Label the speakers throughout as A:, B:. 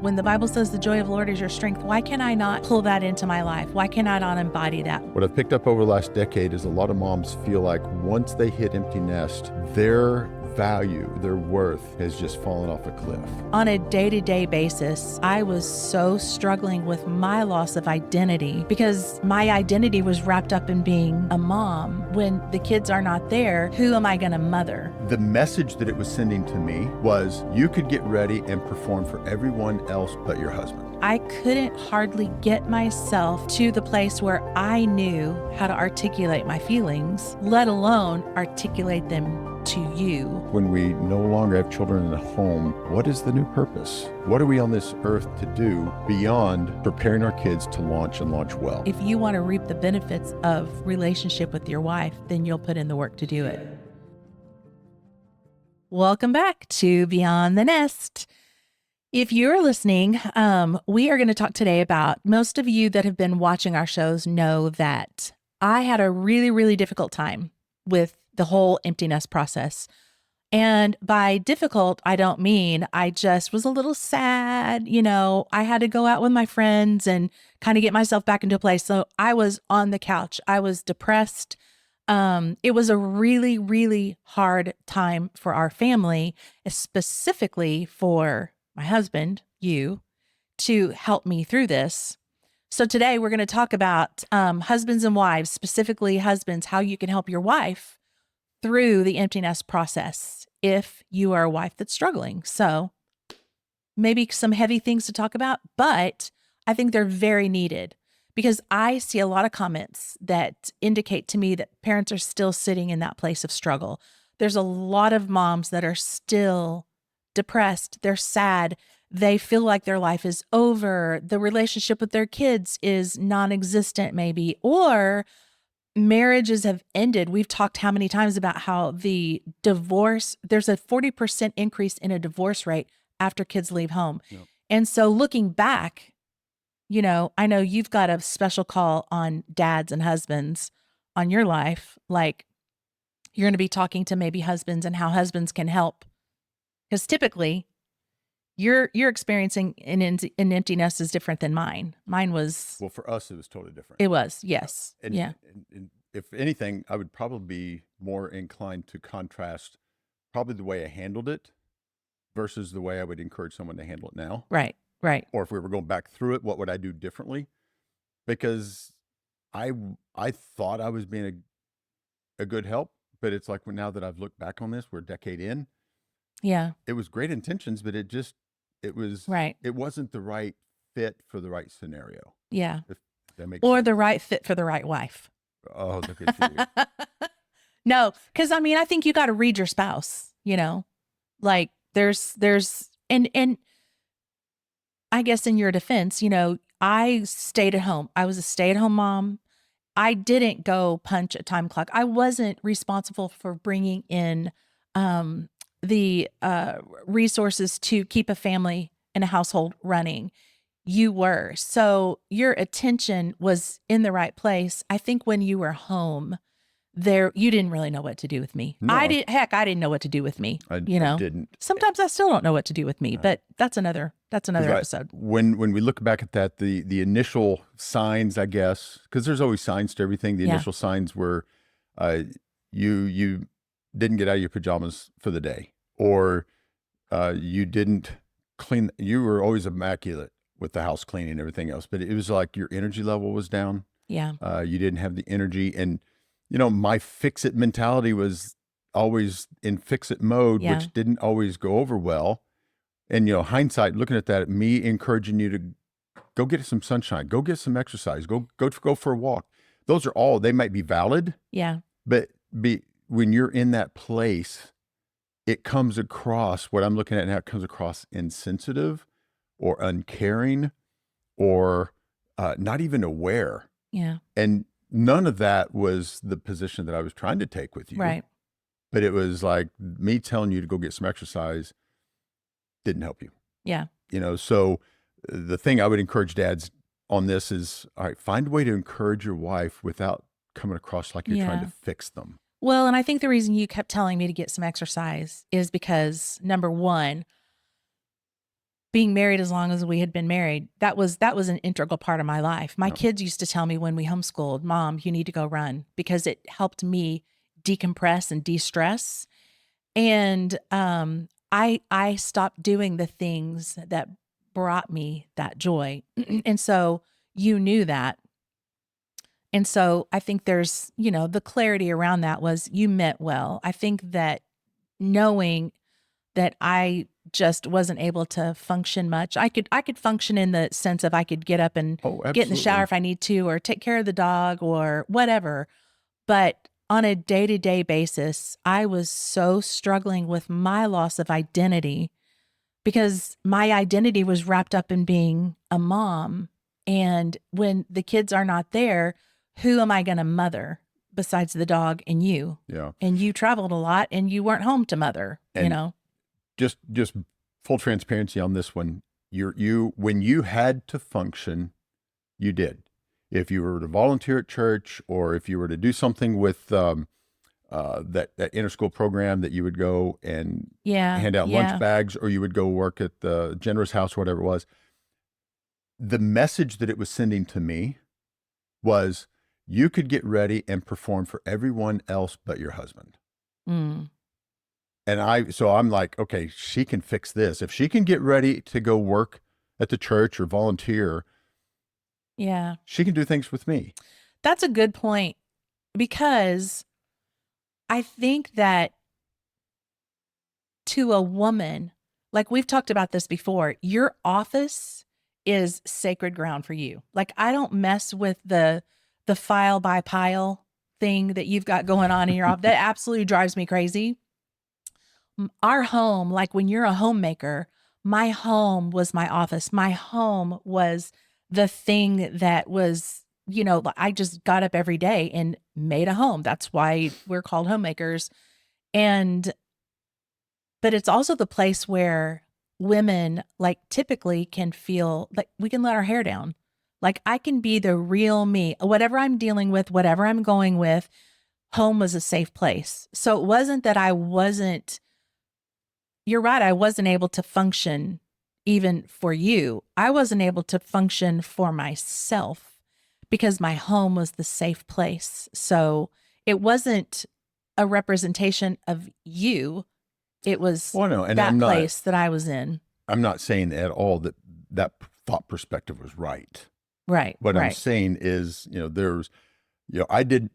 A: When the Bible says the joy of the Lord is your strength, why can I not pull that into my life? Why can I not embody that?
B: What I've picked up over the last decade is a lot of moms feel like once they hit empty nest, their value, their worth has just fallen off a cliff.
A: On a day-to-day basis, I was so struggling with my loss of identity because my identity was wrapped up in being a mom. When the kids are not there, who am I going to mother?
B: The message that it was sending to me was you could get ready and perform for everyone else but your husband.
A: I couldn't hardly get myself to the place where I knew how to articulate my feelings, let alone articulate them to you.
B: When we no longer have children in the home, what is the new purpose? What are we on this earth to do beyond preparing our kids to launch and launch well?
A: If you want to reap the benefits of relationship with your wife, then you'll put in the work to do it. Welcome back to Beyond the Nest. If you're listening, we are going to talk today about, most of you that have been watching our shows know that I had a really, really difficult time with the whole empty nest process. And by difficult, I don't mean I just was a little sad. You know, I had to go out with my friends and kind of get myself back into a place. So I was on the couch. I was depressed. It was a really, really hard time for our family, specifically for my husband, you, to help me through this. So today we're going to talk about husbands and wives, specifically husbands, how you can help your wife through the empty nest process if you are a wife that's struggling. So maybe some heavy things to talk about, but I think they're very needed because I see a lot of comments that indicate to me that parents are still sitting in that place of struggle. There's a lot of moms that are still depressed. They're sad. They feel like their life is over. The relationship with their kids is non-existent maybe, or marriages have ended. We've talked how many times about how the divorce, there's a 40% increase in a divorce rate after kids leave home.
B: Yep.
A: And so looking back, you know, I know you've got a special call on dads and husbands on your life. Like you're going to be talking to maybe husbands and how husbands can help. Because typically you're experiencing an empty nest is different than mine. Mine was.
B: Well, for us, it was totally different.
A: It was, yes.
B: And,
A: yeah.
B: And if anything, I would probably be more inclined to contrast probably the way I handled it versus the way I would encourage someone to handle it now.
A: Right.
B: Or if we were going back through it, what would I do differently? Because I thought I was being a good help, but it's like now that I've looked back on this, we're a decade in.
A: Yeah.
B: It was great intentions, but it was
A: right.
B: It wasn't the right fit for the right scenario.
A: Yeah.
B: If that makes
A: or
B: sense.
A: the right fit for the right wife.
B: Oh, look at you.
A: No, because I mean, I think you got to read your spouse, you know, like there's, and I guess in your defense, you know, I stayed at home. I was a stay-at-home mom. I didn't go punch a time clock. I wasn't responsible for bringing in the resources to keep a family and a household running. You were. So your attention was in the right place. I think when you were home there, you didn't really know what to do with me.
B: No.
A: I didn't know what to do with me.
B: I
A: know,
B: didn't.
A: Sometimes I still don't know what to do with me, but that's another episode.
B: When we look back at that, the initial signs, I guess, because there's always signs to everything. The initial signs were, you didn't get out of your pajamas for the day, or you didn't clean. You were always immaculate with the house cleaning and everything else, but it was like your energy level was down.
A: Yeah.
B: You didn't have the energy, and you know, my fix-it mentality was always in fix-it mode, which didn't always go over well. And, you know, hindsight, looking at that, me encouraging you to go get some sunshine, go get some exercise, go for a walk. Those are all, they might be valid.
A: Yeah.
B: But when you're in that place, it comes across, what I'm looking at now, it comes across insensitive or uncaring or not even aware.
A: Yeah.
B: And none of that was the position that I was trying to take with you.
A: Right.
B: But it was like me telling you to go get some exercise didn't help you.
A: Yeah.
B: You know, so the thing I would encourage dads on this is, all right, find a way to encourage your wife without coming across like you're trying to fix them.
A: Well, and I think the reason you kept telling me to get some exercise is because, number one, being married as long as we had been married, that was an integral part of my life. My kids used to tell me when we homeschooled, Mom, you need to go run, because it helped me decompress and de-stress. And I stopped doing the things that brought me that joy. And so you knew that. And so I think there's, the clarity around that was you meant well. I think that knowing that I just wasn't able to function much. I could function in the sense of I could get up and get in the shower if I need to, or take care of the dog or whatever. But on a day-to-day basis, I was so struggling with my loss of identity, because my identity was wrapped up in being a mom. And when the kids are not there, who am I going to mother besides the dog and you?
B: Yeah.
A: And you traveled a lot and you weren't home to mother,
B: And just full transparency on this one. When you had to function, you did. If you were to volunteer at church, or if you were to do something with that inter-school program that you would go and hand out lunch bags, or you would go work at the Generous House, whatever it was, the message that it was sending to me was, you could get ready and perform for everyone else but your husband.
A: Mm.
B: And so I'm like, okay, she can fix this. If she can get ready to go work at the church or volunteer, she can do things with me.
A: That's a good point, because I think that to a woman, like we've talked about this before, your office is sacred ground for you. Like, I don't mess with the file by pile thing that you've got going on in your office. That absolutely drives me crazy. Our home, like when you're a homemaker, my home was my office. My home was the thing that was, I just got up every day and made a home. That's why we're called homemakers. But it's also the place where women, like, typically can feel like we can let our hair down. Like, I can be the real me, whatever I'm dealing with, whatever I'm going with. Home was a safe place. So it wasn't that you're right, I wasn't able to function even for you. I wasn't able to function for myself because my home was the safe place. So it wasn't a representation of you. It was that place that I was in.
B: I'm not saying at all that thought perspective was right.
A: Right.
B: What I'm saying is, I did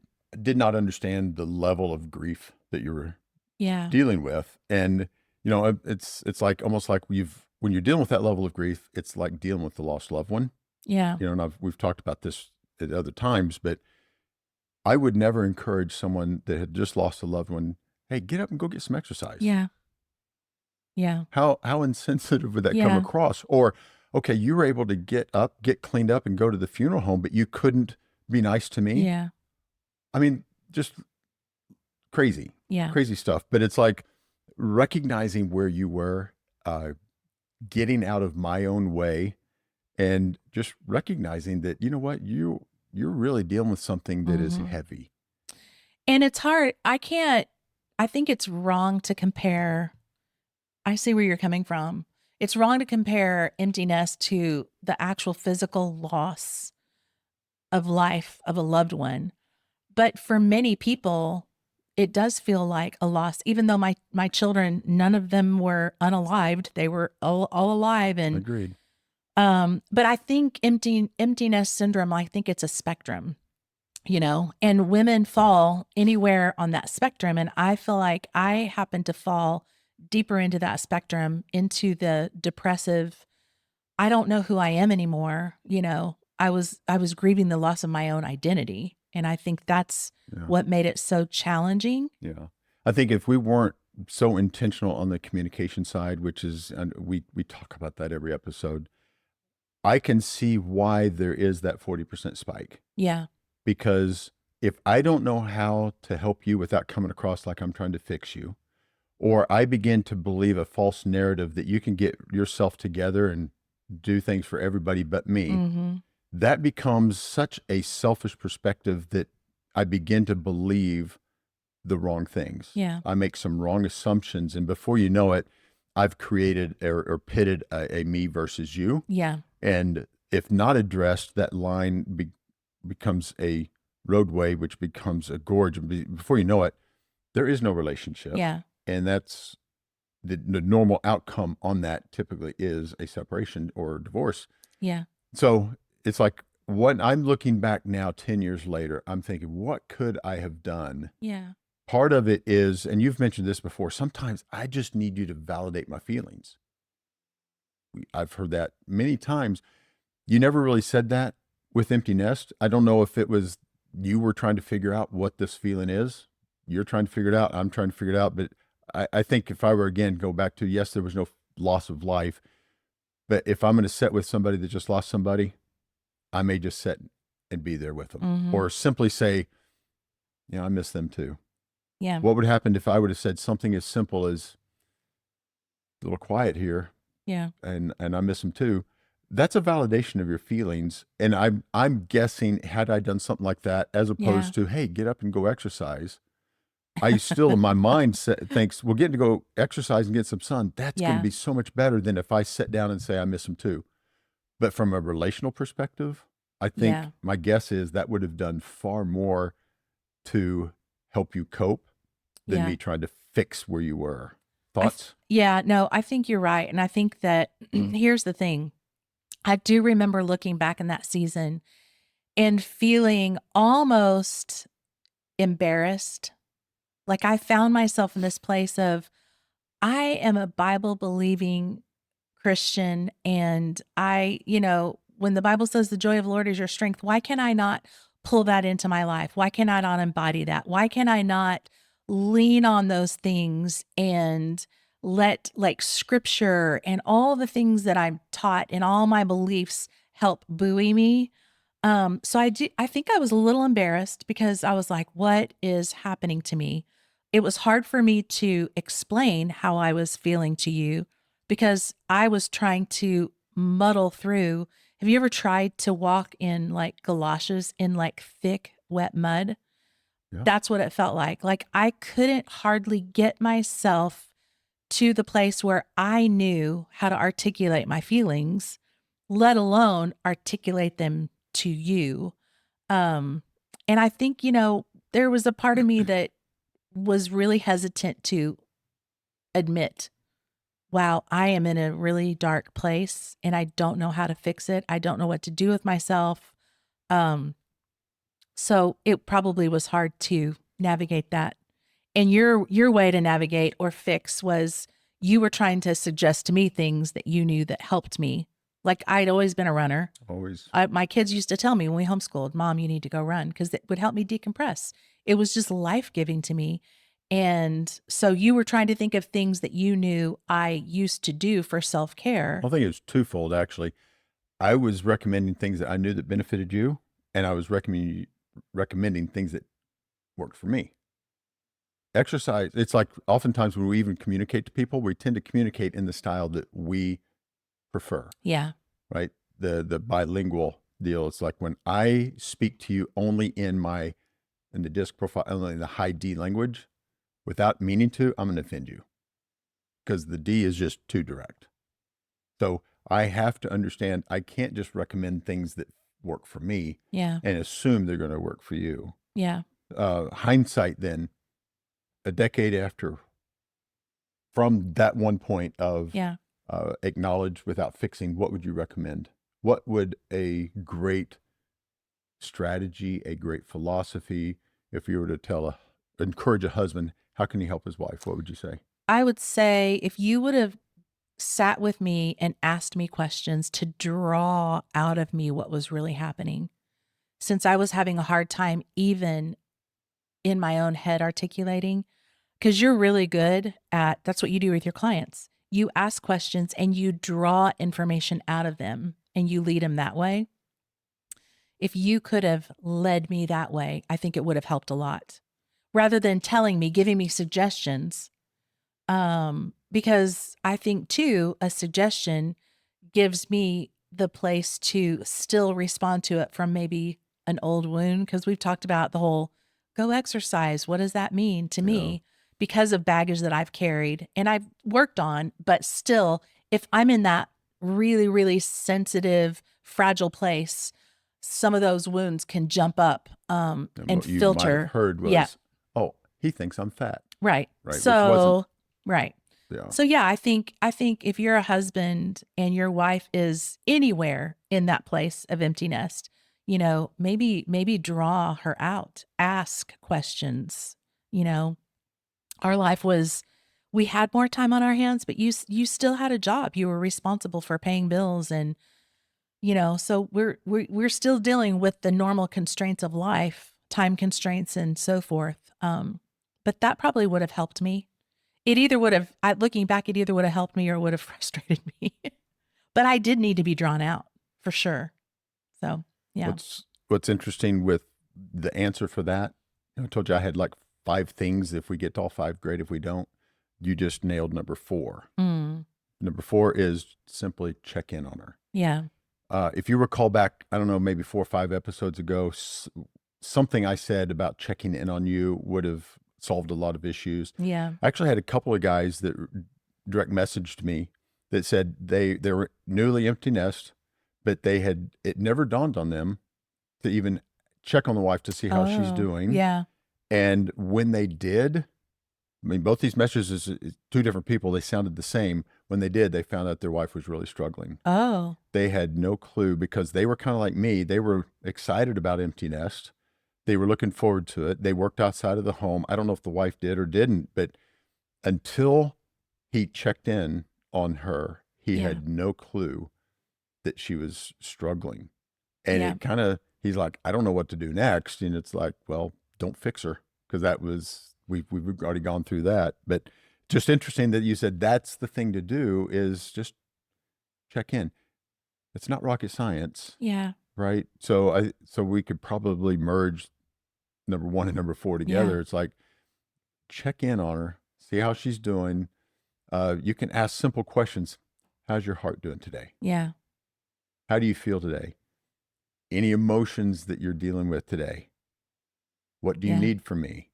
B: not understand the level of grief that you were dealing with. And, it's like almost like when you're dealing with that level of grief, it's like dealing with the lost loved one.
A: Yeah.
B: And we've talked about this at other times, but I would never encourage someone that had just lost a loved one, hey, get up and go get some exercise.
A: Yeah. Yeah.
B: How insensitive would that come across? Or, okay, you were able to get up, get cleaned up, and go to the funeral home, but you couldn't be nice to me?
A: Yeah.
B: I mean, just crazy.
A: Yeah.
B: Crazy stuff. But it's like recognizing where you were, getting out of my own way, and just recognizing that, you know what, you're really dealing with something that is heavy.
A: And it's hard. I think it's wrong to compare. I see where you're coming from. It's wrong to compare emptiness to the actual physical loss of life of a loved one. But for many people, it does feel like a loss, even though my children, none of them were unalived. They were all alive. And
B: agreed.
A: But I think emptiness syndrome, I think it's a spectrum, and women fall anywhere on that spectrum. And I feel like I happen to fall deeper into that spectrum, into the depressive, I don't know who I am anymore. I was grieving the loss of my own identity. And I think that's what made it so challenging.
B: Yeah. I think if we weren't so intentional on the communication side, which is, and we talk about that every episode, I can see why there is that 40% spike.
A: Yeah.
B: Because if I don't know how to help you without coming across like I'm trying to fix you, or I begin to believe a false narrative that you can get yourself together and do things for everybody but me, that becomes such a selfish perspective that I begin to believe the wrong things.
A: Yeah.
B: I make some wrong assumptions, and before you know it, I've created or pitted a me versus you.
A: Yeah.
B: And if not addressed, that line becomes a roadway, which becomes a gorge. And before you know it, there is no relationship.
A: Yeah.
B: And that's the normal outcome on that typically is a separation or divorce.
A: Yeah.
B: So it's like what I'm looking back now, 10 years later, I'm thinking, what could I have done?
A: Yeah.
B: Part of it is, and you've mentioned this before, sometimes I just need you to validate my feelings. I've heard that many times. You never really said that with Empty Nest. I don't know if it was you were trying to figure out what this feeling is. You're trying to figure it out. I'm trying to figure it out. But I think if I were, again, go back to, yes, there was no loss of life. But if I'm going to sit with somebody that just lost somebody, I may just sit and be there with them.
A: Mm-hmm.
B: Or simply say, I miss them too.
A: Yeah.
B: What would happen if I would have said something as simple as, a little quiet here,
A: Yeah.
B: and I miss them too? That's a validation of your feelings. And I'm guessing, had I done something like that, as opposed to, hey, get up and go exercise, I still in my mind thinks, well, getting to go exercise and get some sun, that's going to be so much better than if I sit down and say I miss them too. But from a relational perspective, I think my guess is that would have done far more to help you cope than me trying to fix where you were. Thoughts?
A: No, I think you're right. And I think that here's the thing. I do remember looking back in that season and feeling almost embarrassed. Like I found myself in this place of, I am a Bible believing Christian. And when the Bible says the joy of the Lord is your strength, why can I not pull that into my life? Why can I not embody that? Why can I not lean on those things and let like scripture and all the things that I'm taught and all my beliefs help buoy me? So I think I was a little embarrassed because I was like, what is happening to me? It was hard for me to explain how I was feeling to you because I was trying to muddle through. Have you ever tried to walk in like galoshes in like thick, wet mud?
B: Yeah.
A: That's what it felt like. Like I couldn't hardly get myself to the place where I knew how to articulate my feelings, let alone articulate them to you. And I think, there was a part of me that was really hesitant to admit, wow, I am in a really dark place and I don't know how to fix it. I don't know what to do with myself. So it probably was hard to navigate that. And your way to navigate or fix was you were trying to suggest to me things that you knew that helped me. Like I'd always been a runner.
B: Always.
A: My kids used to tell me when we homeschooled, Mom, you need to go run because it would help me decompress. It was just life-giving to me. And so you were trying to think of things that you knew I used to do for self-care.
B: I think it was twofold, actually. I was recommending things that I knew that benefited you, and I was recommending things that worked for me. Exercise, it's like oftentimes when we even communicate to people, we tend to communicate in the style that we prefer.
A: Yeah.
B: Right? The bilingual deal. It's like when I speak to you only in the disc profile, only in the high D language, without meaning to, I'm going to offend you because the D is just too direct. So I have to understand I can't just recommend things that work for me and assume they're going to work for you.
A: Yeah.
B: Hindsight then, a decade after, from that one point of acknowledge without fixing, what would you recommend? What would a great strategy, a great philosophy, if you were to encourage a husband, how can he help his wife? What would you say?
A: I would say if you would have sat with me and asked me questions to draw out of me what was really happening, since I was having a hard time even in my own head articulating, because you're really good at, that's what you do with your clients. You ask questions and you draw information out of them and you lead them that way. If you could have led me that way, I think it would have helped a lot rather than telling me, giving me suggestions. Because I think too, a suggestion gives me the place to still respond to it from maybe an old wound. Cause we've talked about the whole go exercise. What does that mean to me? because of baggage that I've carried and I've worked on, but still, if I'm in that really, really sensitive, fragile place, some of those wounds can jump up
B: And
A: and
B: what you might have
A: filter.
B: heard
A: Yeah.
B: was, "Oh, he thinks I'm fat."
A: Right.
B: Right? Which wasn't.
A: So, right.
B: Yeah.
A: So yeah, I think if you're a husband and your wife is anywhere in that place of empty nest, maybe draw her out, ask questions. You know, our life was we had more time on our hands, but you still had a job. You were responsible for paying bills and so we're still dealing with the normal constraints of life, time constraints and so forth. But that probably would have helped me. It either would have, looking back, it either would have helped me or it would have frustrated me. But I did need to be drawn out for sure. So, yeah.
B: What's interesting with the answer for that, I told you I had like 5 things. If we get to all 5, great. If we don't, you just nailed number 4. Number 4 is simply check in on her.
A: Yeah.
B: If you recall back, I don't know, maybe 4 or 5 episodes ago, something I said about checking in on you would have solved a lot of issues.
A: Yeah.
B: I actually had a couple of guys that direct messaged me that said they were newly empty nest, but it never dawned on them to even check on the wife to see how she's doing.
A: Yeah.
B: And when they did, I mean, both these messages, 2 different people, they sounded the same. When they did, they found out their wife was really struggling.
A: Oh.
B: They had no clue because they were kind of like me. They were excited about empty nest. They were looking forward to it. They worked outside of the home. I don't know if the wife did or didn't, but until he checked in on her, he had no clue that she was struggling. And it kind of, he's like, I don't know what to do next. And it's like, well, don't fix her, because that was, we've already gone through that. But just interesting that you said that's the thing to do, is just check in. It's not rocket science.
A: Yeah.
B: Right. So we could probably merge number 1 and number 4 together.
A: Yeah.
B: It's like, check in on her, see how she's doing. You can ask simple questions. How's your heart doing today?
A: Yeah.
B: How do you feel today? Any emotions that you're dealing with today? What do you need from me?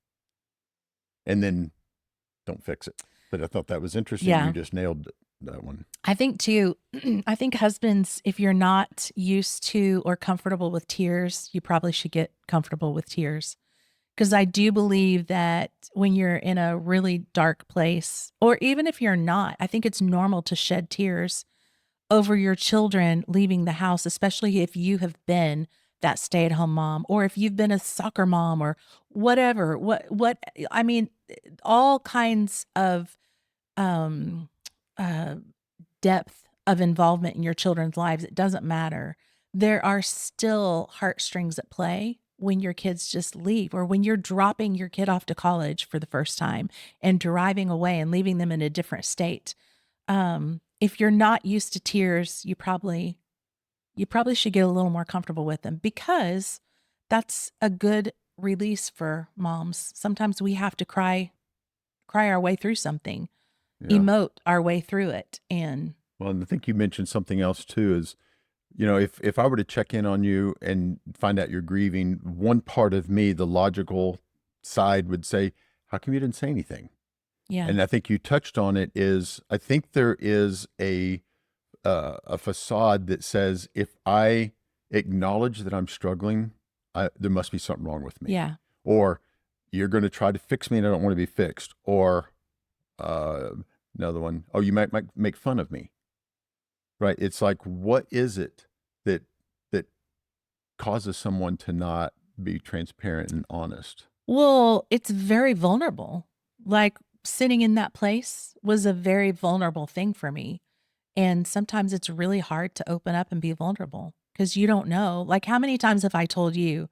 B: And then don't fix it. But I thought that was interesting.
A: Yeah.
B: You just nailed that one.
A: I think too, I think husbands, if you're not used to or comfortable with tears, you probably should get comfortable with tears. Because I do believe that when you're in a really dark place, or even if you're not, I think it's normal to shed tears over your children leaving the house, especially if you have been that stay-at-home mom, or if you've been a soccer mom or whatever. I mean, all kinds of um depth of involvement in your children's lives. It doesn't matter. There are still heartstrings at play when your kids just leave, or when you're dropping your kid off to college for the first time and driving away and leaving them in a different state. If you're not used to tears, you probably should get a little more comfortable with them, because that's a good release for moms. Sometimes we have to cry our way through something, emote our way through it. And
B: I think you mentioned something else too, is, if I were to check in on you and find out you're grieving, one part of me, the logical side, would say, how come you didn't say anything?
A: yeah,
B: And I think you touched on it, is I think there is a facade that says, if I acknowledge that I'm struggling, there must be something wrong with me.
A: yeah,
B: Or you're going to try to fix me and I don't want to be fixed. Or another one, oh, you might make fun of me. Right. It's like, what is it that causes someone to not be transparent and honest?
A: well, it's very vulnerable. Like, sitting in that place was a very vulnerable thing for me. And sometimes it's really hard to open up and be vulnerable, because you don't know. Like, how many times have I told you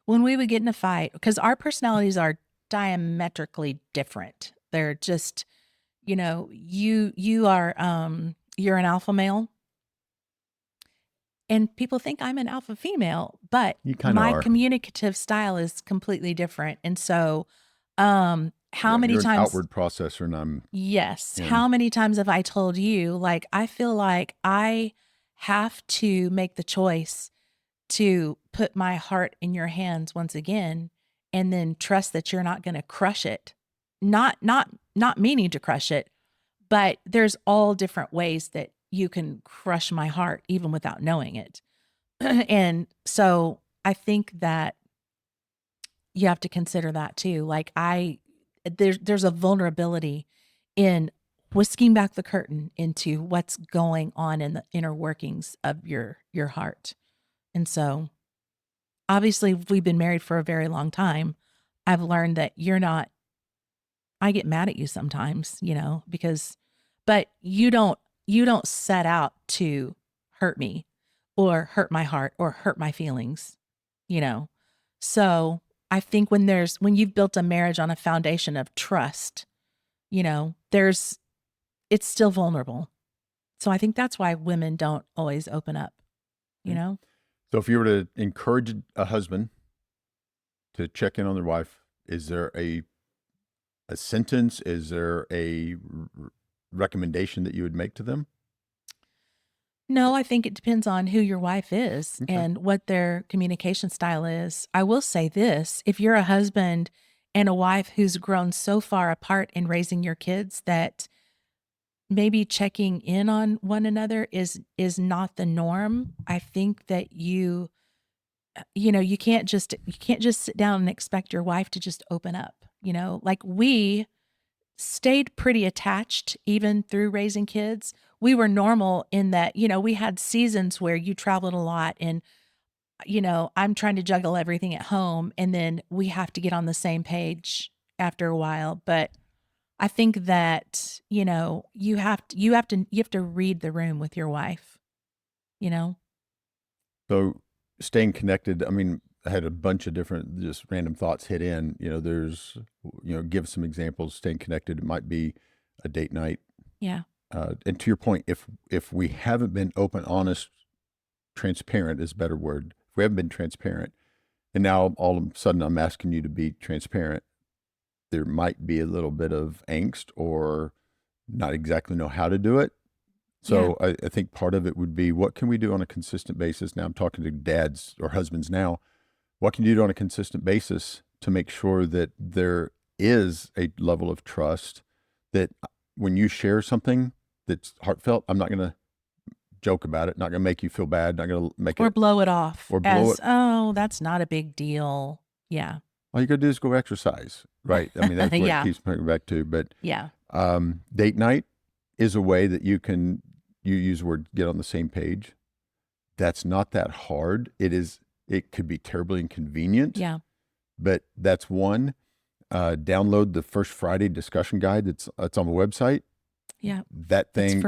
A: when we would get in a fight, because our personalities are diametrically different. They're just, you are, you're an alpha male, and people think I'm an alpha female, but
B: You kind of
A: my
B: are.
A: communicative style is completely different. And so, how
B: Yeah,
A: many
B: you're an
A: times,
B: outward processor, and I'm
A: yes,
B: in.
A: how many times have I told you, like, I feel like I have to make the choice to put my heart in your hands once again, and then trust that you're not going to crush it not meaning to crush it, but there's all different ways that you can crush my heart even without knowing it. And so I think that you have to consider that too. Like there's a vulnerability in whisking back the curtain into what's going on in the inner workings of your heart. And so obviously we've been married for a very long time. I've learned that I get mad at you sometimes, but you don't set out to hurt me or hurt my heart or hurt my feelings, you know. So I think when you've built a marriage on a foundation of trust, it's still vulnerable. So I think that's why women don't always open up, you know?
B: So if you were to encourage a husband to check in on their wife, is there a sentence? Is there a recommendation that you would make to them?
A: No, I think it depends on who your wife is
B: Okay.
A: and what their communication style is. I will say this, if you're a husband and a wife who's grown so far apart in raising your kids that maybe checking in on one another is not the norm, I think that you can't just sit down and expect your wife to just open up, Like we stayed pretty attached even through raising kids. We were normal in that, we had seasons where you traveled a lot and, I'm trying to juggle everything at home and then we have to get on the same page after a while. But I think that, you have to read the room with your wife, you know?
B: So staying connected, I mean, I had a bunch of different just random thoughts hit in. There's, give some examples. Staying connected, it might be a date night.
A: Yeah.
B: And to your point, if we haven't been open, honest, transparent is a better word. If we haven't been transparent, and now all of a sudden I'm asking you to be transparent, there might be a little bit of angst or not exactly know how to do it. So I think part of it would be, what can we do on a consistent basis? Now I'm talking to dads or husbands now. What can you do on a consistent basis to make sure that there is a level of trust that when you share something that's heartfelt, I'm not going to joke about it, not going to make you feel bad, not going to make
A: Or blow it off
B: or blow it.
A: oh, that's not a big deal. Yeah.
B: All you got to do is go exercise, right? I mean, that's what it
A: Yeah.
B: keeps coming back to. But
A: Yeah.
B: date night is a way that you use the word get on the same page. That's not that hard. It could be terribly inconvenient.
A: Yeah.
B: But that's one. Download the First Friday discussion guide. It's on the website.
A: Yeah.
B: That thing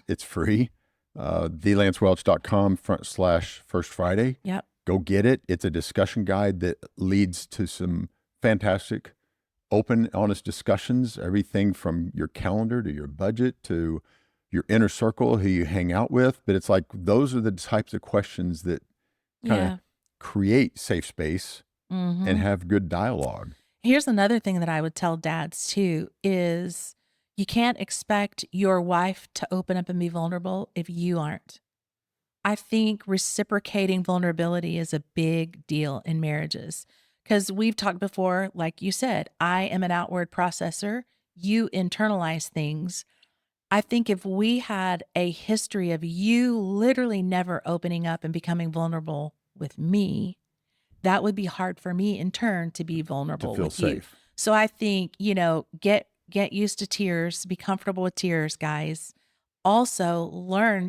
B: it's free. thelancewelch.com/First Friday.
A: Yep.
B: Go get it. It's a discussion guide that leads to some fantastic, open, honest discussions. Everything from your calendar to your budget to your inner circle, who you hang out with. But it's like, those are the types of questions that kind of create safe space and have good dialogue.
A: Here's another thing that I would tell dads too is you can't expect your wife to open up and be vulnerable if you aren't. I think reciprocating vulnerability is a big deal in marriages because we've talked before, like you said, I am an outward processor. You internalize things. I think if we had a history of you literally never opening up and becoming vulnerable with me, that would be hard for me in turn to be vulnerable
B: To feel
A: with you.
B: safe.
A: So I think, get used to tears, be comfortable with tears, guys. Also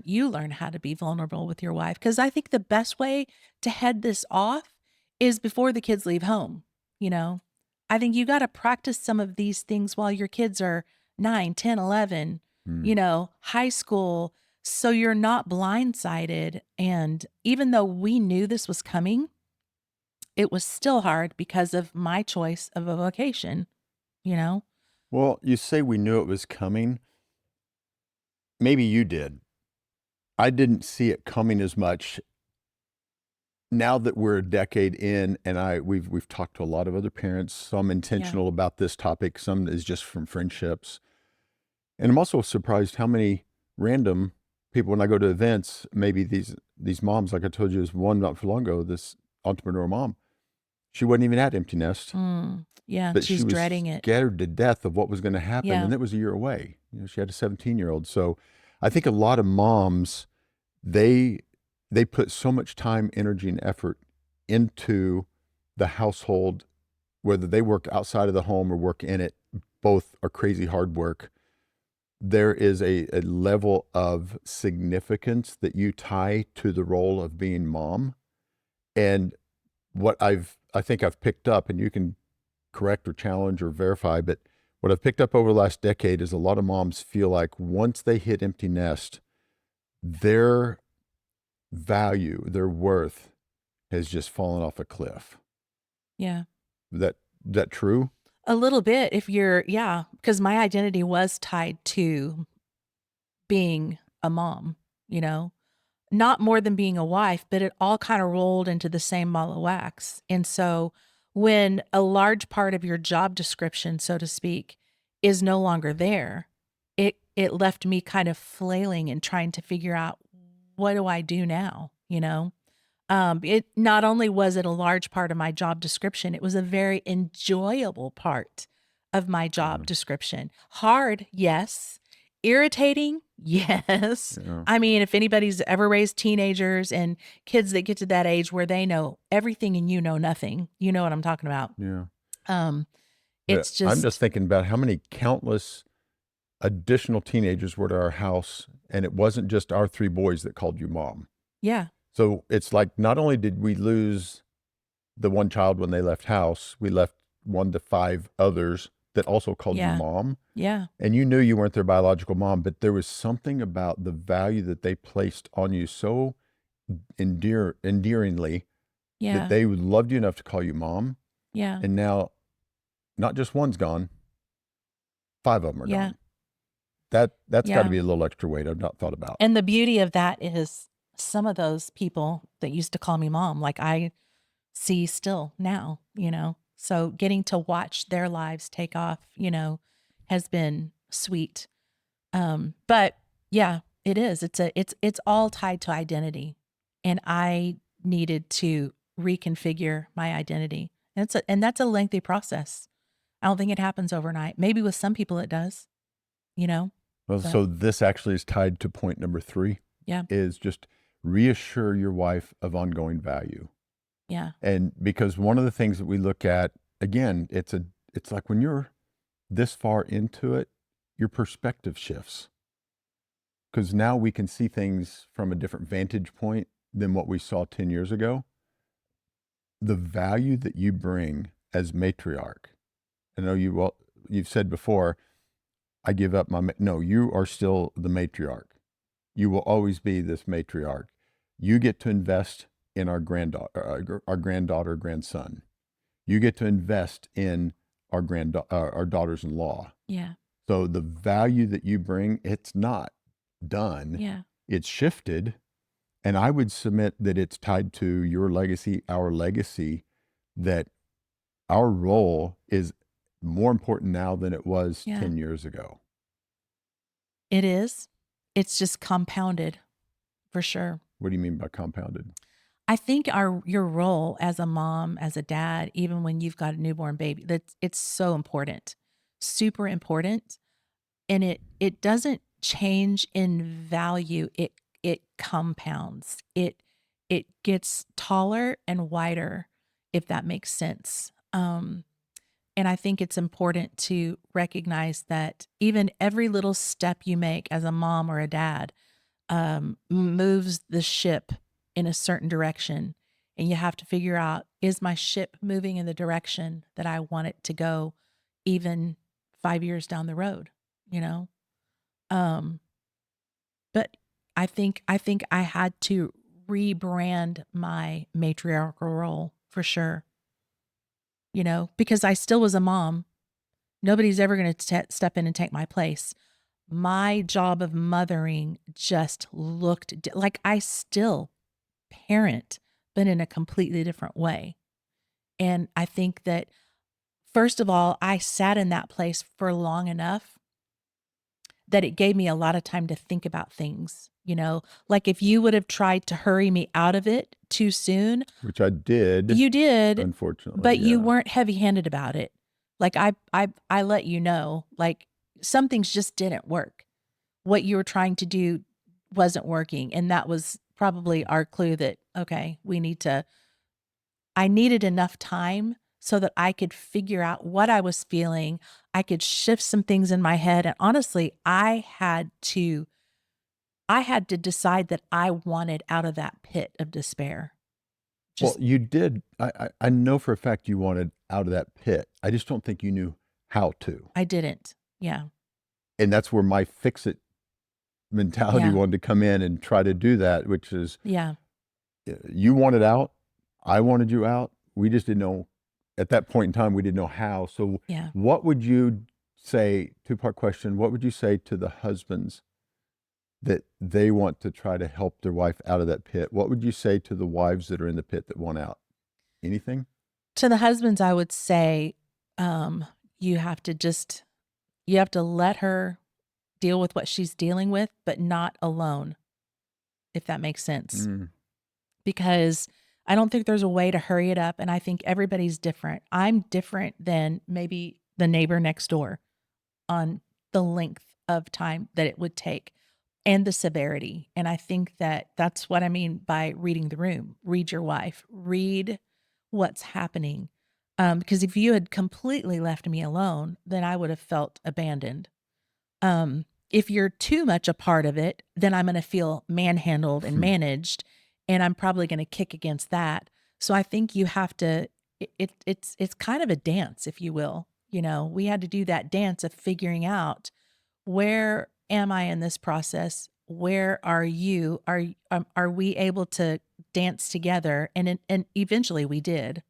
A: you learn how to be vulnerable with your wife. Cause I think the best way to head this off is before the kids leave home. I think you got to practice some of these things while your kids are 9, 10, 11, high school. So you're not blindsided. And even though we knew this was coming, it was still hard because of my choice of a vocation,
B: Well, you say we knew it was coming. Maybe you did. I didn't see it coming as much. Now that we're a decade in, and we've talked to a lot of other parents, some intentional about this topic, some is just from friendships. And I'm also surprised how many random people, when I go to events, maybe these moms, like I told you, there's one not for long ago, this entrepreneur mom, She wasn't even at empty nest,
A: Yeah,
B: but she
A: she's
B: was
A: dreading it.
B: scared to death of what was going to happen,
A: Yeah.
B: and it was a year away. She had a 17-year-old. So I think a lot of moms, they they put so much time, energy, and effort into the household, whether they work outside of the home or work in it. Both are crazy hard work. There is a level of significance that you tie to the role of being mom. And what I think I've picked up, and you can correct or challenge or verify, but what I've picked up over the last decade is a lot of moms feel like once they hit empty nest, their value, their worth has just fallen off a cliff.
A: Yeah.
B: That true?
A: A little bit if you're, yeah, because my identity was tied to being a mom, you know, not more than being a wife, but it all kind of rolled into the same ball of wax. And so when a large part of your job description, so to speak, is no longer there, it left me kind of flailing and trying to figure out, what do I do now, you know? It not only was it a large part of my job description, it was a very enjoyable part of my
B: Yeah.
A: job description. Hard, yes. Irritating, yes.
B: Yeah.
A: I mean, if anybody's ever raised teenagers and kids that get to that age where they know everything and you know nothing, you know what I'm talking about.
B: Yeah.
A: Um,
B: But
A: it's
B: I'm just
A: just,
B: thinking about how many countless additional teenagers were to our house, and it wasn't just our three boys that called you mom.
A: yeah,
B: So it's like not only did we lose the one child when they left house, we left 1 to 5 others that also called you
A: yeah,
B: mom.
A: yeah,
B: And you knew you weren't their biological mom, but there was something about the value that they placed on you so endearingly that
A: yeah,
B: they loved you enough to call you mom.
A: yeah,
B: And now not just one's gone, 5 of them are
A: yeah,
B: gone. That's got to
A: yeah.
B: be a little extra weight I've not thought about.
A: And the beauty of that is some of those people that used to call me mom, like I see still now, you know? So getting to watch their lives take off, you know, has been sweet. But yeah, it is. It's all tied to identity. And I needed to reconfigure my identity. And that's a lengthy process. I don't think it happens overnight. Maybe with some people it does, you know?
B: Well,
A: But
B: so this actually is tied to point number 3,
A: yeah,
B: is just reassure your wife of ongoing value.
A: yeah,
B: And because one of the things that we look at, again, it's like when you're this far into it, your perspective shifts. Because now we can see things from a different vantage point than what we saw 10 years ago. The value that you bring as matriarch. I know you've said before, I give up no, you are still the matriarch. You will always be this matriarch. You get to invest in our granddaughter, grandson. You get to invest in our daughters-in-law.
A: yeah,
B: So the value that you bring, it's not done.
A: yeah,
B: It's shifted. And I would submit that it's tied to your legacy, our legacy, that our role is more important now than it was
A: yeah.
B: 10 years ago.
A: It is. It's just compounded for sure.
B: What do you mean by compounded?
A: I think your role as a mom, as a dad, even when you've got a newborn baby, that it's so important. Super important. And it doesn't change in value. It compounds. It gets taller and wider, if that makes sense. And I think it's important to recognize that even every little step you make as a mom or a dad moves the ship in a certain direction. And you have to figure out, is my ship moving in the direction that I want it to go, even 5 years down the road, you know? Um, but I think I had to rebrand my matriarchal role for sure, you know, because I still was a mom. Nobody's ever going to step in and take my place. My job of mothering just looked like I still parent, but in a completely different way. And I think that, first of all, I sat in that place for long enough that it gave me a lot of time to think about things, you know, like if you would have tried to hurry me out of it too soon.
B: Which I did.
A: You did,
B: unfortunately,
A: but you
B: yeah.
A: weren't heavy-handed about it. Like I let you know, like some things just didn't work. What you were trying to do wasn't working. And that was probably our clue that, okay, I needed enough time so that I could figure out what I was feeling. I could shift some things in my head. And honestly, I had to decide that I wanted out of that pit of despair.
B: Well,
A: Just,
B: you did. I know for a fact you wanted out of that pit. I just don't think you knew how to.
A: I didn't. Yeah.
B: And that's where my fix-it mentality
A: Yeah.
B: wanted to come in and try to do that, which is
A: Yeah.
B: you wanted out. I wanted you out. We just didn't know at that point in time, we didn't know how. So
A: Yeah.
B: what would you say, two-part question, what would you say to the husbands that they want to try to help their wife out of that pit? What would you say to the wives that are in the pit that want out? Anything?
A: To the husbands, I would say, um, you have to just, you have to let her deal with what she's dealing with, but not alone, if that makes sense.
B: Mm.
A: Because I don't think there's a way to hurry it up. And I think everybody's different. I'm different than maybe the neighbor next door on the length of time that it would take and the severity. And I think that that's what I mean by reading the room. Read your wife, read what's happening. Because if you had completely left me alone, then I would have felt abandoned. If you're too much a part of it, then I'm going to feel manhandled and managed, and I'm probably going to kick against that. So I think you have to. It's kind of a dance, if you will. You know, we had to do that dance of figuring out, where am I in this process? Where are you? Are we able to dance together? And eventually we did.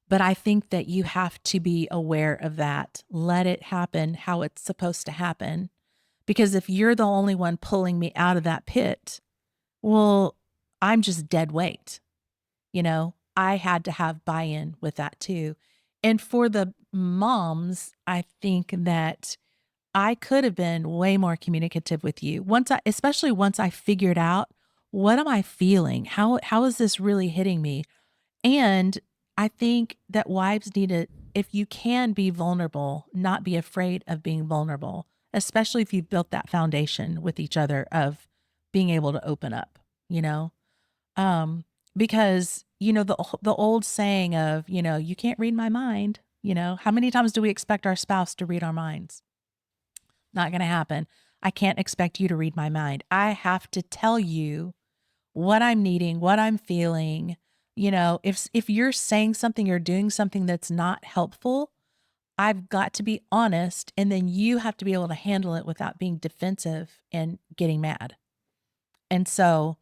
A: But I think that you have to be aware of that. Let it happen how it's supposed to happen. Because if you're the only one pulling me out of that pit, well, I'm just dead weight. You know, I had to have buy-in with that too. And for the moms, I think that I could have been way more communicative with you. Especially once I figured out, what am I feeling? How is this really hitting me? And I think that wives need to, if you can be vulnerable, not be afraid of being vulnerable, especially if you've built that foundation with each other of being able to open up, you know? Um, because, you know, the old saying of, you know, you can't read my mind, you know, how many times do we expect our spouse to read our minds? Not going to happen. I can't expect you to read my mind. I have to tell you what I'm needing, what I'm feeling. You know, if you're saying something or doing something that's not helpful, I've got to be honest, and then you have to be able to handle it without being defensive and getting mad. And so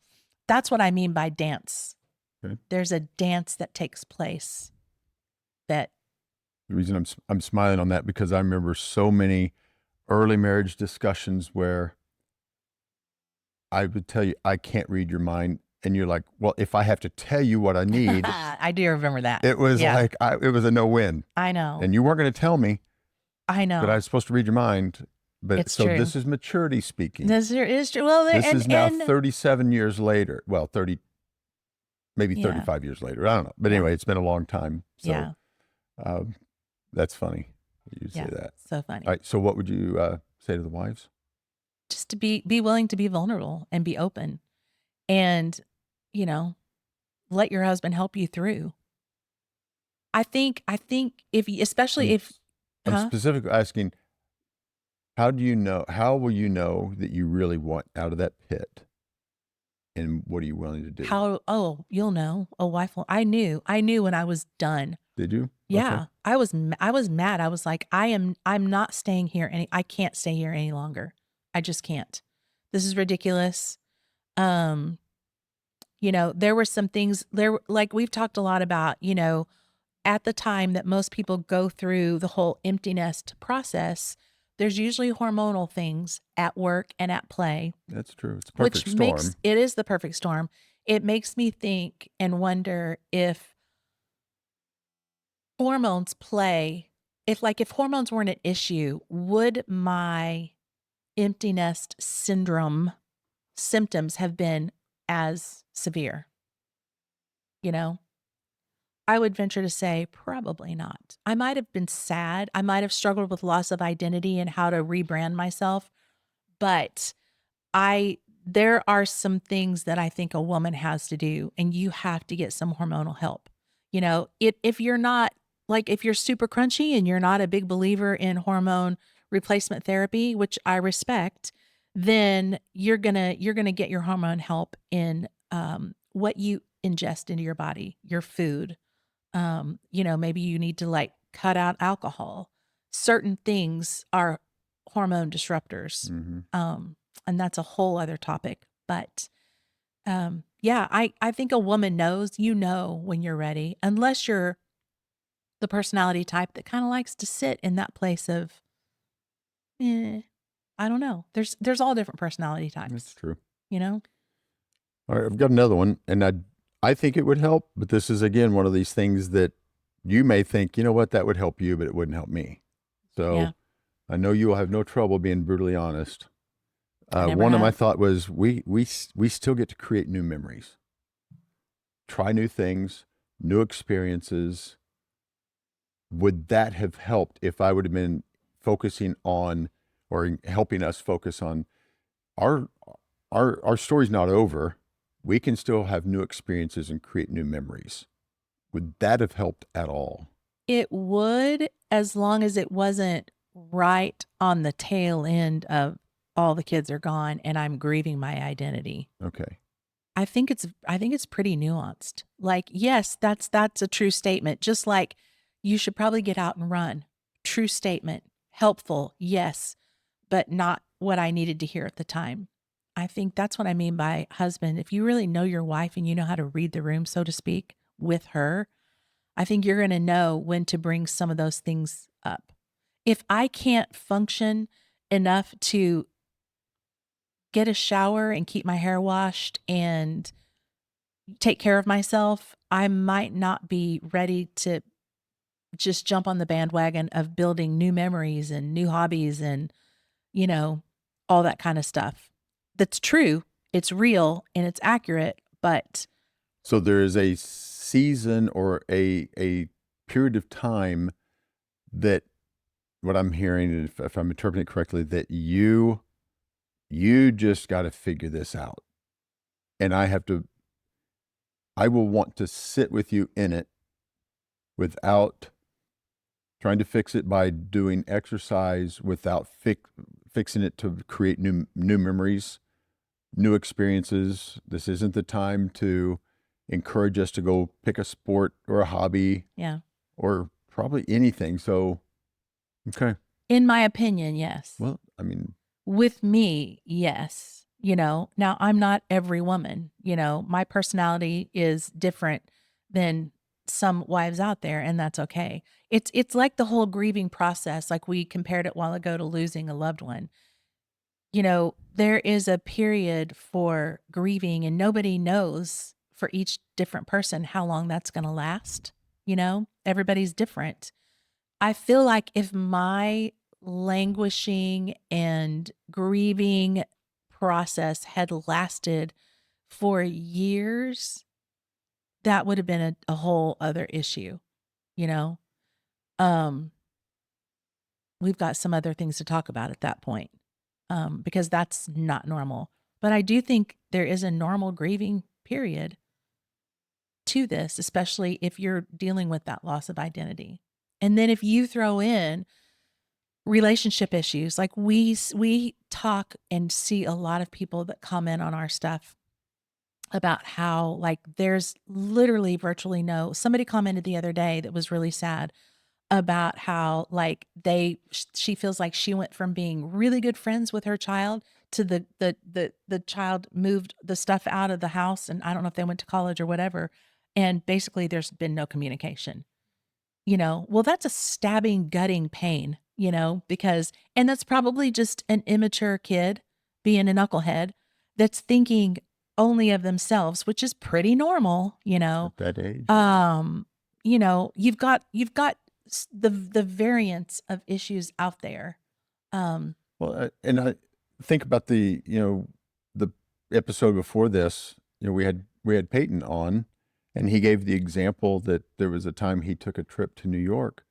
A: that's what I mean by dance.
B: Okay.
A: There's a dance that takes place that
B: The reason I'm smiling on that because I remember so many early marriage discussions where I would tell you, I can't read your mind. And you're like, well, if I have to tell you what I need,
A: I do remember that.
B: it was
A: Yeah.
B: like, it was a no-win.
A: I know.
B: And you weren't going to tell me,
A: I know.
B: but I was supposed to read your mind. But
A: It's
B: so
A: true.
B: this is maturity speaking.
A: This is true. Well,
B: This is now
A: and
B: 37 years later. Well, 30, maybe
A: Yeah.
B: 35 years later. I don't know. But
A: Yeah.
B: anyway, it's been a long time. So
A: Yeah.
B: that's funny. You say
A: Yeah.
B: that.
A: So funny.
B: All right. So what would you say to the wives?
A: Just to be willing to be vulnerable and be open, and, you know, let your husband help you through. I think if you, especially if,
B: I'm
A: huh?
B: specifically asking, how will you know that you really want out of that pit? And what are you willing to do?
A: Oh, you'll know. A wife will. I knew when I was done.
B: Did you?
A: Yeah.
B: Okay.
A: I was mad. I was like, I'm not staying here I can't stay here any longer. I just can't. This is ridiculous. You know, there were some things there, like we've talked a lot about, you know, at the time that most people go through the whole empty nest process, there's usually hormonal things at work and at play.
B: That's true. It's a perfect storm.
A: It is the perfect storm. It makes me think and wonder if hormones play, if hormones weren't an issue, would my empty nest syndrome symptoms have been as severe? you know? I would venture to say probably not. I might have been sad. I might have struggled with loss of identity and how to rebrand myself, but I there are some things that I think a woman has to do, and you have to get some hormonal help. If you're not like if you're super crunchy and you're not a big believer in hormone replacement therapy, which I respect, then you're gonna get your hormone help in what you ingest into your body, your food. Maybe you need to like cut out alcohol. Certain things are hormone disruptors.
B: Mm-hmm.
A: And that's a whole other topic. But yeah, I think a woman knows, when you're ready, unless you're the personality type that kind of likes to sit in that place of, eh, I don't know. There's all different personality
B: That's
A: types,
B: true.
A: you know?
B: All right, I've got another one, and I think it would help, but this is again one of these things that you may think, you know what, that would help you, but it wouldn't help me.
A: Yeah.
B: So I know you will have no trouble being brutally honest.
A: I never
B: One of my
A: have.
B: thought was we still get to create new memories, try new things, new experiences. Would that have helped if I would have been focusing on or helping us focus on our our story's not over. We can still have new experiences and create new memories. Would that have helped at all?
A: It would, as long as it wasn't right on the tail end of all the kids are gone and I'm grieving my identity.
B: Okay.
A: I think it's pretty nuanced. Like, yes, that's a true statement. Just like you should probably get out and run. True statement. Helpful, yes, but not what I needed to hear at the time. I think that's what I mean by husband. If you really know your wife and you know how to read the room, so to speak, with her, I think you're going to know when to bring some of those things up. If I can't function enough to get a shower and keep my hair washed and take care of myself, I might not be ready to just jump on the bandwagon of building new memories and new hobbies and, you know, all that kind of stuff. That's true. It's real and it's accurate, but
B: So there is a season or a period of time that what I'm hearing, if I'm interpreting it correctly, that you just got to figure this out, and I will want to sit with you in it without trying to fix it by doing exercise, without fixing it to create new memories, new experiences. This isn't the time to encourage us to go pick a sport or a hobby
A: yeah.
B: or probably anything. So, okay.
A: In my opinion, yes.
B: Well, I mean,
A: With me, yes. Now I'm not every woman, my personality is different than some wives out there, and that's okay. It's like the whole grieving process, like we compared it a while ago to losing a loved one. There is a period for grieving, and nobody knows for each different person how long that's going to last. Everybody's different. I feel like if my languishing and grieving process had lasted for years, that would have been a whole other issue, you know? Um, we've got some other things to talk about at that point, because that's not normal. But I do think there is a normal grieving period to this, especially if you're dealing with that loss of identity. And then if you throw in relationship issues, like we talk and see a lot of people that comment on our stuff about how like there's literally virtually no somebody commented the other day that was really sad about how like she feels like she went from being really good friends with her child to the child moved the stuff out of the house, and I don't know if they went to college or whatever, and basically there's been no communication. Well, that's a stabbing, gutting pain, and that's probably just an immature kid being a knucklehead that's thinking only of themselves, which is pretty normal,
B: at that age.
A: You've got the variance of issues out there.
B: Well, and I think about the episode before this. We had Peyton on, And he gave the example that there was a time he took a trip to New York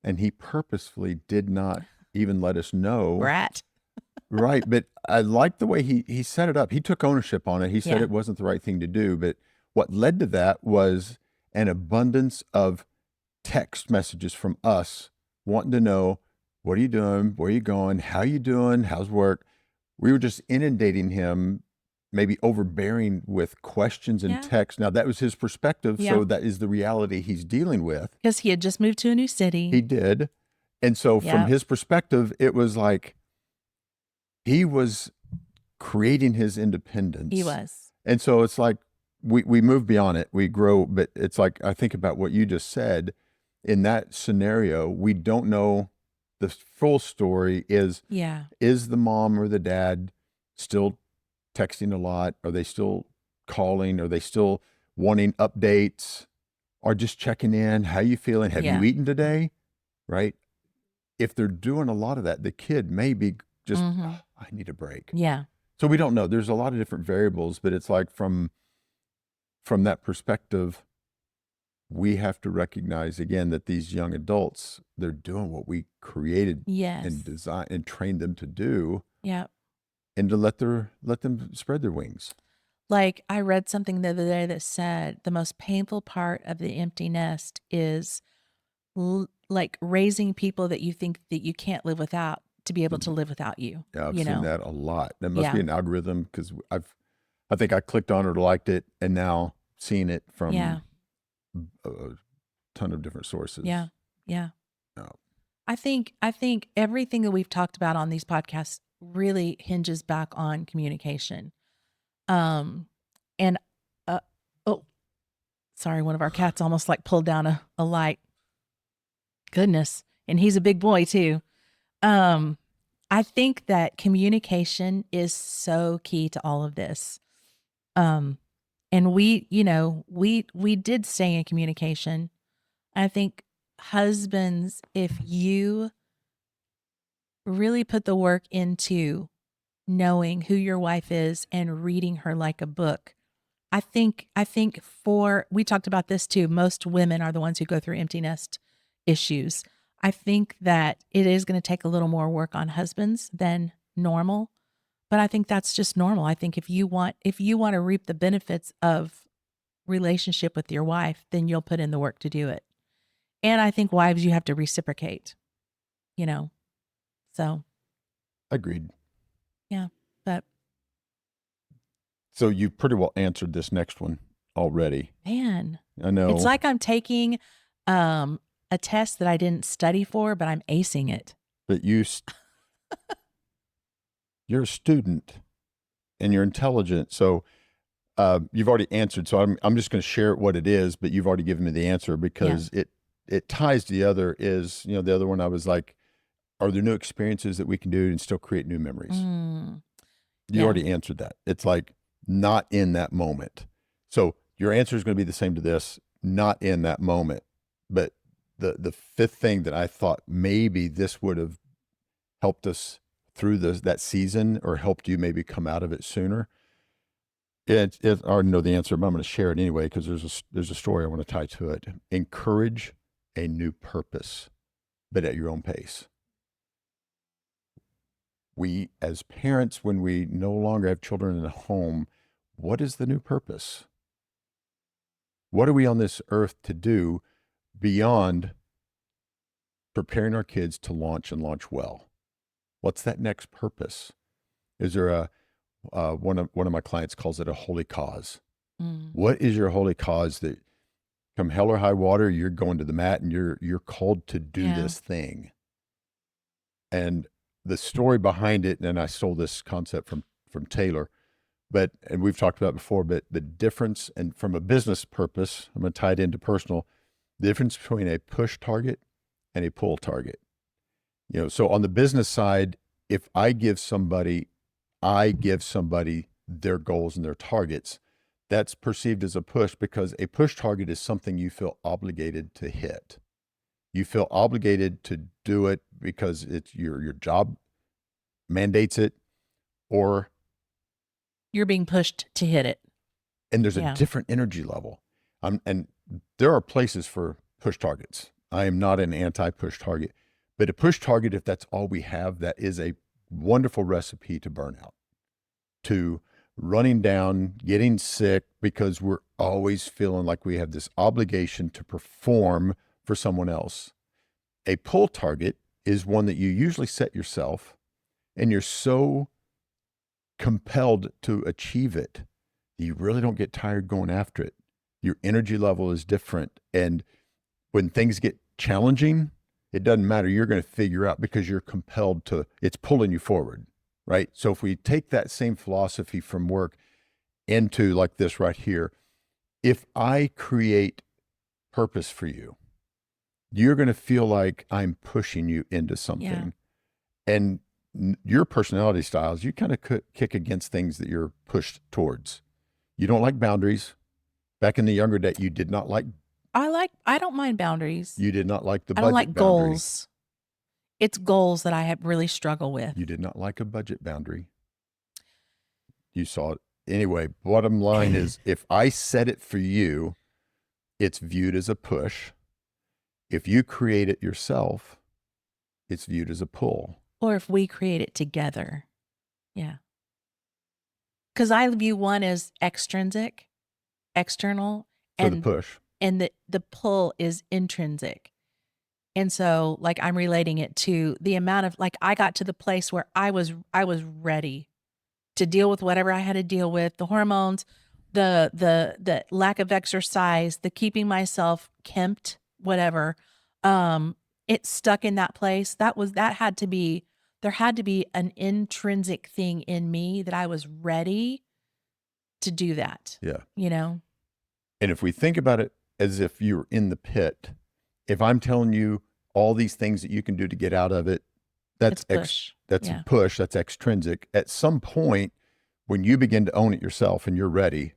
B: and he purposefully did not even let us know.
A: Brat.
B: Right. But I like the way he set it up. He took ownership on it. He said
A: Yeah.
B: it wasn't the right thing to do. But what led to that was an abundance of text messages from us wanting to know, what are you doing? Where are you going? How you doing? How's work? We were just inundating him, maybe overbearing with questions and
A: Yeah.
B: text. Now, that was his perspective.
A: Yeah.
B: So that is the reality he's dealing with.
A: Because he had just moved to a new city.
B: He did. And so from
A: Yep.
B: his perspective, it was like he was creating his independence.
A: He was.
B: And so it's like we move beyond it. We grow. But it's like, I think about what you just said. In that scenario, we don't know the full story. Is the mom or the dad still texting a lot? Are they still calling? Are they still wanting updates? Or just checking in? How you feeling? Have you eaten today? Right? If they're doing a lot of that, the kid may be just, "Oh, I need a break."
A: Yeah.
B: So we don't know. There's a lot of different variables, but it's like from that perspective, we have to recognize again that these young adults, they're doing what we created and designed and trained them to do.
A: Yeah.
B: And to let them spread their wings.
A: Like, I read something the other day that said the most painful part of the empty nest is like raising people that you think that you can't live without to be able to live without you.
B: Yeah, I've
A: you
B: seen
A: know?
B: that a lot. That must be an algorithm, because I think I clicked on it or liked it, and now seeing it from a ton of different sources.
A: Yeah. Yeah.
B: No.
A: I think everything that we've talked about on these podcasts really hinges back on communication. And oh, sorry, one of our cats almost like pulled down a light. Goodness. And he's a big boy too. I think that communication is so key to all of this. And we did stay in communication. I think husbands, if you really put the work into knowing who your wife is and reading her like a book, I think we talked about this too. Most women are the ones who go through empty nest issues. I think that it is going to take a little more work on husbands than normal, but I think that's just normal. I think if you want to reap the benefits of relationship with your wife, then you'll put in the work to do it. And I think wives, you have to reciprocate, so.
B: Agreed.
A: Yeah. But.
B: So you pretty well answered this next one already.
A: Man.
B: I know.
A: It's like I'm taking a test that I didn't study for, but I'm acing it.
B: But you're a student and you're intelligent. So you've already answered. So I'm just going to share what it is, but you've already given me the answer, because it ties to the other. Is, the other one I was like, are there new experiences that we can do and still create new memories? You already answered that. It's like, not in that moment. So your answer is going to be the same to this, not in that moment. But the fifth thing that I thought maybe this would have helped us through that season, or helped you maybe come out of it sooner. I already know the answer, but I'm going to share it anyway, because there's a story I want to tie to it. Encourage a new purpose, but at your own pace. We, as parents, when we no longer have children in the home, what is the new purpose? What are we on this earth to do beyond preparing our kids to launch and launch well? What's that next purpose? Is there one of my clients calls it a holy cause. What is your holy cause that, come hell or high water, you're going to the mat and you're called to do this thing? And the story behind it, and I stole this concept from Taylor, and we've talked about it before, but the difference, and from a business purpose, I'm going to tie it into personal, the difference between a push target and a pull target. So on the business side, if I give somebody their goals and their targets, that's perceived as a push, because a push target is something you feel obligated to hit. You feel obligated to do it because it's your job mandates it, or
A: you're being pushed to hit it.
B: And there's a different energy level. And there are places for push targets. I am not an anti-push target, but a push target, if that's all we have, that is a wonderful recipe to burnout, to running down, getting sick, because we're always feeling like we have this obligation to perform for someone else. A pull target is one that you usually set yourself, and you're so compelled to achieve it, you really don't get tired going after it. Your energy level is different. And when things get challenging, it doesn't matter. You're going to figure out, because you're compelled to, it's pulling you forward, right? So if we take that same philosophy from work into like this right here, if I create purpose for you, you're going to feel like I'm pushing you into something. Yeah. And your personality styles, you kind of kick against things that you're pushed towards. You don't like boundaries. Back in the younger day, you did not like.
A: I don't mind boundaries.
B: You did not like the budget
A: boundary. I don't like
B: boundary.
A: goals. It's goals that I have really struggled with.
B: You did not like a budget boundary. You saw it. Anyway, bottom line is, if I set it for you, it's viewed as a push. If you create it yourself, it's viewed as a pull.
A: Or if we create it together. Yeah. Because I view one as extrinsic, external,
B: and the push.
A: And the pull is intrinsic. And so, like, I'm relating it to the amount of, like, I got to the place where I was ready to deal with whatever I had to deal with, the hormones, the lack of exercise, the keeping myself kempt, whatever. It stuck in that place. There had to be an intrinsic thing in me that I was ready to do that.
B: Yeah.
A: You know?
B: And if we think about it as if you're in the pit, if I'm telling you all these things that you can do to get out of it, that's push. A push, that's extrinsic. At some point, when you begin to own it yourself and you're ready,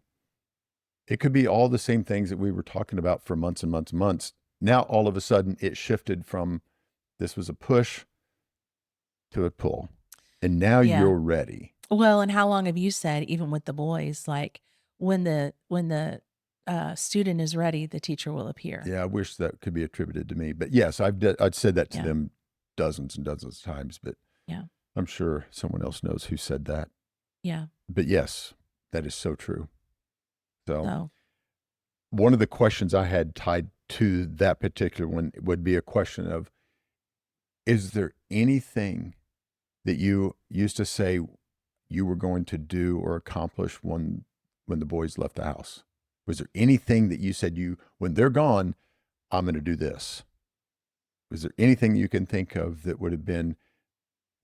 B: it could be all the same things that we were talking about for months and months and months. Now, all of a sudden, it shifted from this was a push to a pull. And now you're ready.
A: Well, and how long have you said, even with the boys, like when the student is ready, the teacher will appear?
B: Yeah, I wish that could be attributed to me. But yes, I'd said that to them dozens and dozens of times. But I'm sure someone else knows who said that.
A: Yeah.
B: But yes, that is so true. So one of the questions I had tied to that particular one would be a question of, is there anything that you used to say you were going to do or accomplish when the boys left the house? Was there anything that you said when they're gone, I'm going to do this? Was there anything you can think of that would have been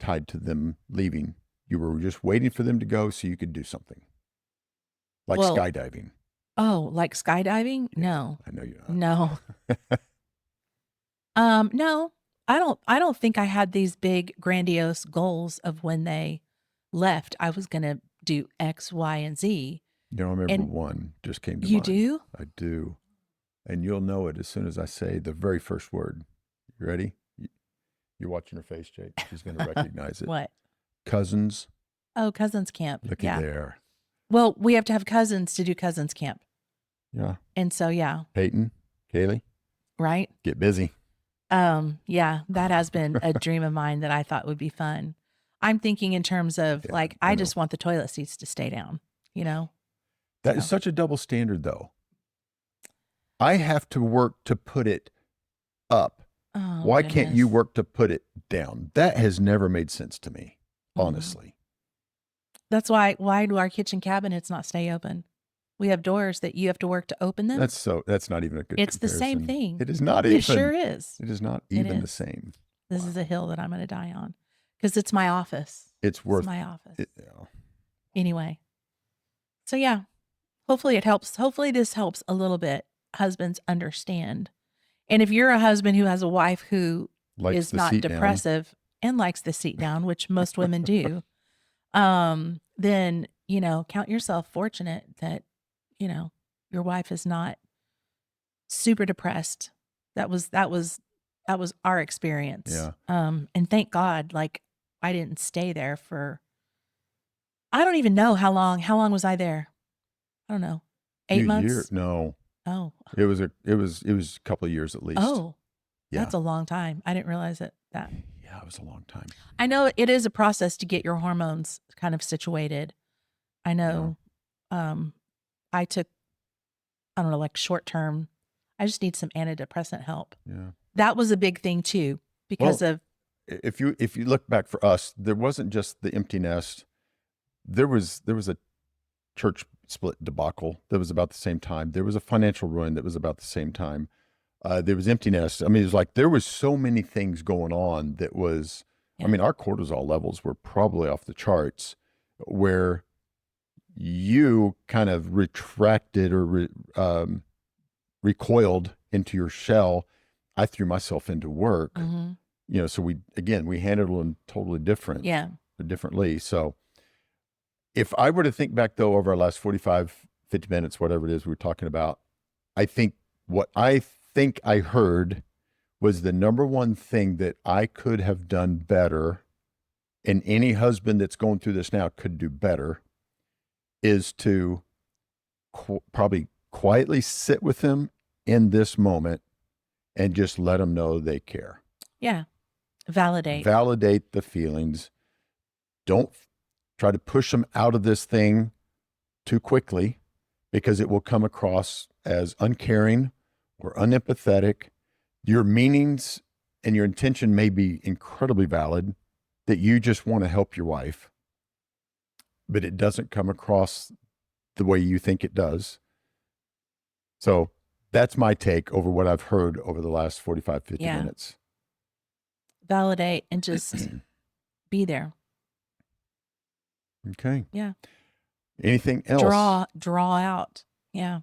B: tied to them leaving? You were just waiting for them to go so you could do something. Like skydiving.
A: Oh, like skydiving? No.
B: I know you're not.
A: No. No. I don't think I had these big grandiose goals of when they left. I was going to do X, Y, and Z.
B: I remember one just came to mind.
A: You do?
B: I do. And you'll know it as soon as I say the very first word. You ready? You're watching her face, Jake. She's going to recognize it.
A: What?
B: Cousins.
A: Oh, cousins camp.
B: Look at there.
A: Well, we have to have cousins to do cousins camp.
B: Yeah.
A: And so,
B: Peyton, Kaylee.
A: Right?
B: Get busy.
A: Yeah, that has been a dream of mine that I thought would be fun. I'm thinking in terms of I just want the toilet seats to stay down, you know?
B: That is such a double standard, though. I have to work to put it up.
A: Oh,
B: why can't you work to put it down? That has never made sense to me, honestly.
A: That's why do our kitchen cabinets not stay open? We have doors that you have to work to open them.
B: That's not even a good
A: It's
B: comparison.
A: the same thing.
B: It is not even.
A: It sure is.
B: It is not even the same.
A: This is a hill that I'm going to die on because it's my office.
B: It's my
A: office. Anyway. So hopefully it helps. Hopefully this helps a little bit. Husbands understand. And if you're a husband who has a wife who is not depressive and likes the seat down, which most women do, then, count yourself fortunate that, your wife is not super depressed. That was our experience.
B: Yeah.
A: And thank God, I didn't stay there for, I don't even know how long was I there? I don't know. 8 months?
B: No.
A: Oh,
B: It was a couple of years at least.
A: oh,
B: Yeah.
A: that's a long time. I didn't realize that.
B: Yeah, it was a long time.
A: I know it is a process to get your hormones kind of situated. I know. I took, I don't know, like short term. I just need some antidepressant help.
B: Yeah.
A: That was a big thing too, because of.
B: If you look back for us, there wasn't just the empty nest. There was a church split debacle that was about the same time. There was a financial ruin that was about the same time. There was empty nest. I mean, it was like there was so many things going on that was.
A: Yeah.
B: I mean, our cortisol levels were probably off the charts, where you kind of retracted or recoiled into your shell. I threw myself into work.
A: Mm-hmm.
B: You know, so we handled them totally differently. So if I were to think back though over our last 45, 50 minutes, whatever it is we were talking about, I think what I heard was the number one thing that I could have done better, and any husband that's going through this now could do better, is to probably quietly sit with them in this moment and just let them know they care.
A: Yeah. Validate
B: the feelings. Don't try to push them out of this thing too quickly, because it will come across as uncaring or unempathetic. Your meanings and your intention may be incredibly valid, that you just want to help your wife, but it doesn't come across the way you think it does. So that's my take over what I've heard over the last 45, 50 minutes.
A: Validate and just be there.
B: Okay.
A: Yeah.
B: Anything else?
A: Draw out. Yeah.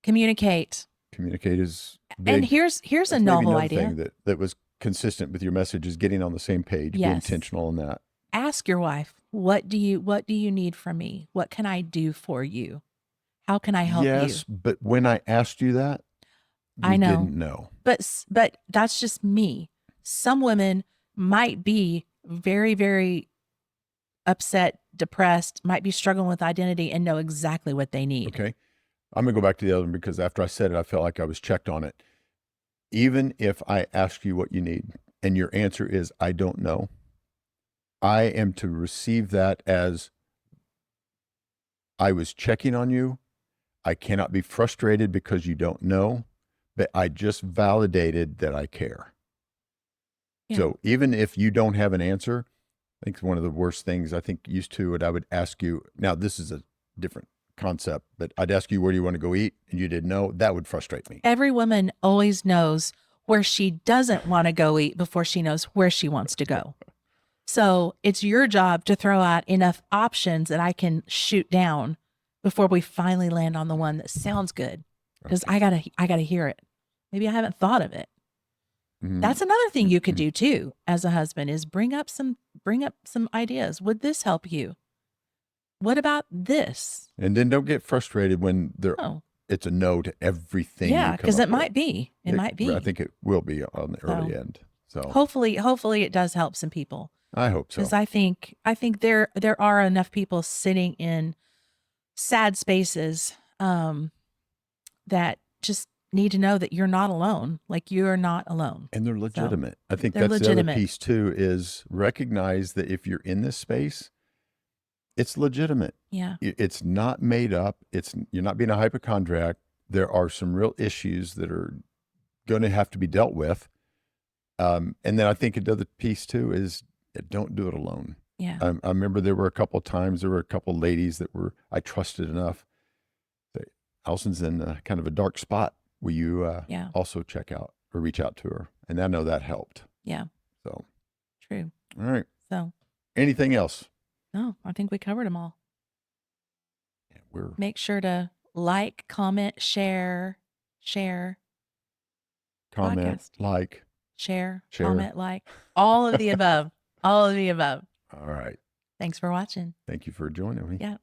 A: Communicate
B: is big.
A: And here's a novel idea
B: thing that was consistent with your message, is getting on the same page. Be intentional in that.
A: Ask your wife, what do you need from me? What can I do for you? How can I help you?
B: Yes, but when I asked you that,
A: I know.
B: didn't know.
A: But that's just me. Some women might be very, very upset, depressed, might be struggling with identity, and know exactly what they need.
B: Okay. I'm going to go back to the other one, because after I said it, I felt like I was checked on it. Even if I ask you what you need and your answer is, I don't know, I am to receive that as, I was checking on you. I cannot be frustrated because you don't know, but I just validated that I care. Yeah. So even if you don't have an answer, I think one of the worst things I think used to it, I would ask you, now this is a different concept, but I'd ask you, where do you want to go eat? And you didn't know. That would frustrate me.
A: Every woman always knows where she doesn't want to go eat before she knows where she wants to go. So it's your job to throw out enough options that I can shoot down before we finally land on the one that sounds good. Because I gotta hear it. Maybe I haven't thought of it. Mm-hmm. That's another thing you could do too as a husband, is bring up some ideas. Would this help you? What about this?
B: And then don't get frustrated when it's a no to everything.
A: Yeah, because it might be. It might be.
B: I think it will be on the early end. So
A: hopefully it does help some people.
B: I hope so.
A: Because I think there are enough people sitting in sad spaces that just need to know that you're not alone. Like, you're not alone.
B: And they're legitimate. So I think that's the other piece too, is recognize that if you're in this space, it's legitimate.
A: Yeah.
B: It's not made up. You're not being a hypochondriac. There are some real issues that are going to have to be dealt with. And then I think another piece too is, don't do it alone.
A: Yeah.
B: I remember there were a couple of times, there were a couple of ladies that I trusted enough. Allison's in kind of a dark spot. Will you also check out or reach out to her? And I know that helped.
A: Yeah.
B: So.
A: True.
B: All right.
A: So.
B: Anything else?
A: No, I think we covered them all.
B: Yeah,
A: make sure to like, comment, share.
B: Comment,
A: podcast.
B: like.
A: Share, comment, like. All of the above. All of the above.
B: All right.
A: Thanks for watching.
B: Thank you for joining me.
A: Yeah.